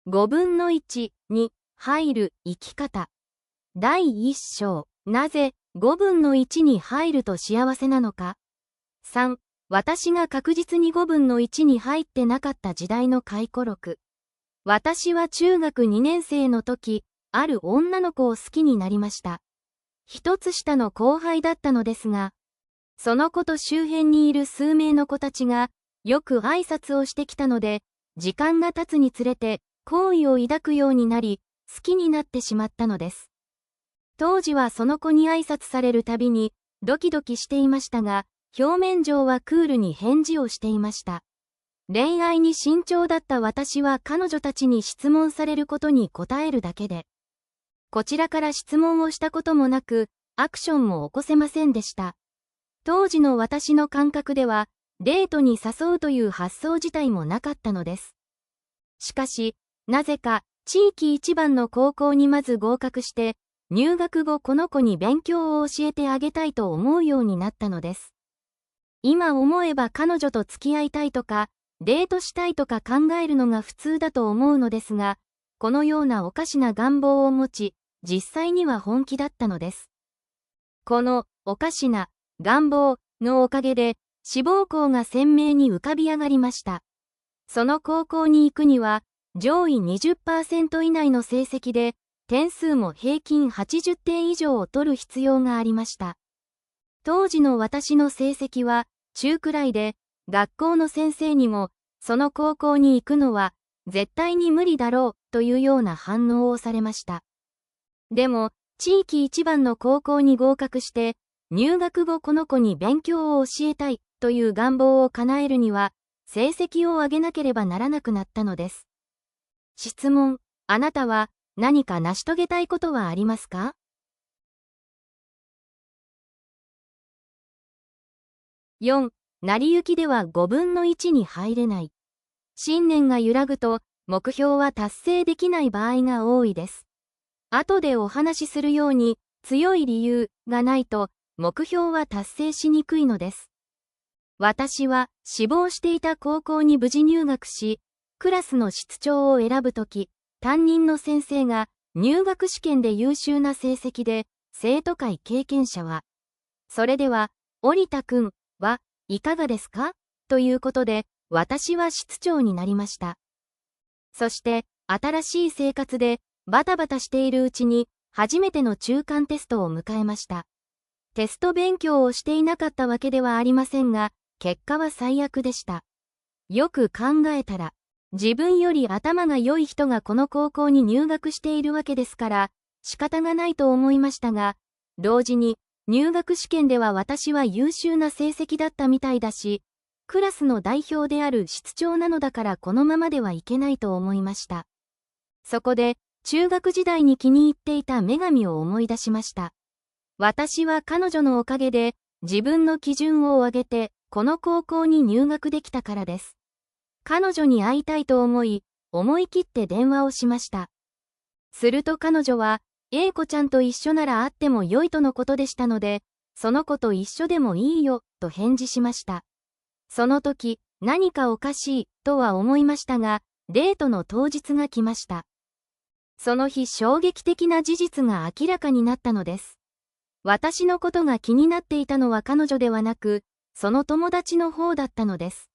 5分の1に入る生き方。第1章。なぜ5分の1に入ると幸せなのか。3、私が確実に5分の1に入ってなかった時代の回顧録。私は中学2年生の時、ある女の子を好きになりました。一つ下の後輩だったのですが、その子と周辺にいる数名の子たちが、よく挨拶をしてきたので、時間が経つにつれて、好意を抱くようになり、好きになってしまったのです。当時はその子に挨拶されるたびに、ドキドキしていましたが、表面上はクールに返事をしていました。恋愛に慎重だった私は彼女たちに質問されることに答えるだけで、こちらから質問をしたこともなく、アクションも起こせませんでした。当時の私の感覚では、デートに誘うという発想自体もなかったのです。しかし、なぜか、地域一番の高校にまず合格して、入学後この子に勉強を教えてあげたいと思うようになったのです。今思えば彼女と付き合いたいとか、デートしたいとか考えるのが普通だと思うのですが、このようなおかしな願望を持ち、実際には本気だったのです。このおかしな願望のおかげで、志望校が鮮明に浮かび上がりました。その高校に行くには、上位 20% 以内の成績で、点数も平均80点以上を取る必要がありました。当時の私の成績は中くらいで、学校の先生にも、その高校に行くのは絶対に無理だろうというような反応をされました。でも、地域一番の高校に合格して、入学後この子に勉強を教えたいという願望を叶えるには、成績を上げなければならなくなったのです。質問、あなたは何か成し遂げたいことはありますか？ 4、成り行きでは5分の1に入れない。信念が揺らぐと、目標は達成できない場合が多いです。後でお話しするように、強い理由がないと、目標は達成しにくいのです。私は志望していた高校に無事入学し、クラスの室長を選ぶとき、担任の先生が入学試験で優秀な成績で、生徒会経験者は、それでは、織田くんはいかがですか？ということで、私は室長になりました。そして、新しい生活でバタバタしているうちに、初めての中間テストを迎えました。テスト勉強をしていなかったわけではありませんが、結果は最悪でした。よく考えたら、自分より頭が良い人がこの高校に入学しているわけですから、仕方がないと思いましたが、同時に、入学試験では私は優秀な成績だったみたいだし、クラスの代表である室長なのだからこのままではいけないと思いました。そこで、中学時代に気に入っていた女神を思い出しました。私は彼女のおかげで、自分の基準を上げて、この高校に入学できたからです。彼女に会いたいと思い、思い切って電話をしました。すると彼女は、A子ちゃんと一緒なら会っても良いとのことでしたので、その子と一緒でもいいよ、と返事しました。その時、何かおかしい、とは思いましたが、デートの当日が来ました。その日衝撃的な事実が明らかになったのです。私のことが気になっていたのは彼女ではなく、その友達の方だったのです。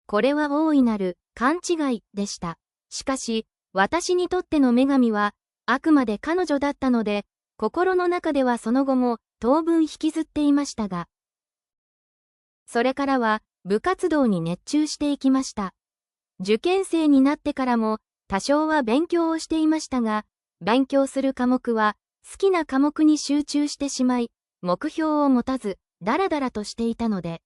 これは大いなる勘違いでした。しかし、私にとっての女神は、あくまで彼女だったので、心の中ではその後も当分引きずっていましたが、それからは部活動に熱中していきました。受験生になってからも多少は勉強をしていましたが、勉強する科目は好きな科目に集中してしまい、目標を持たず、だらだらとしていたので、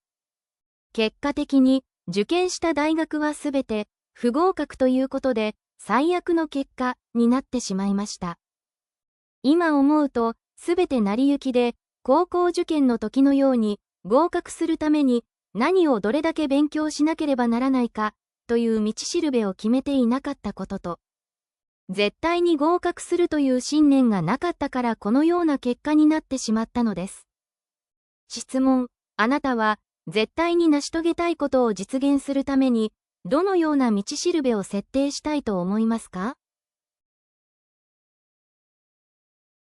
結果的に受験した大学はすべて不合格ということで、最悪の結果になってしまいました。今思うと、すべて成り行きで、高校受験の時のように合格するために何をどれだけ勉強しなければならないかという道しるべを決めていなかったことと、絶対に合格するという信念がなかったからこのような結果になってしまったのです。質問、あなたは絶対に成し遂げたいことを実現するためにどのような道しるべを設定したいと思いますか？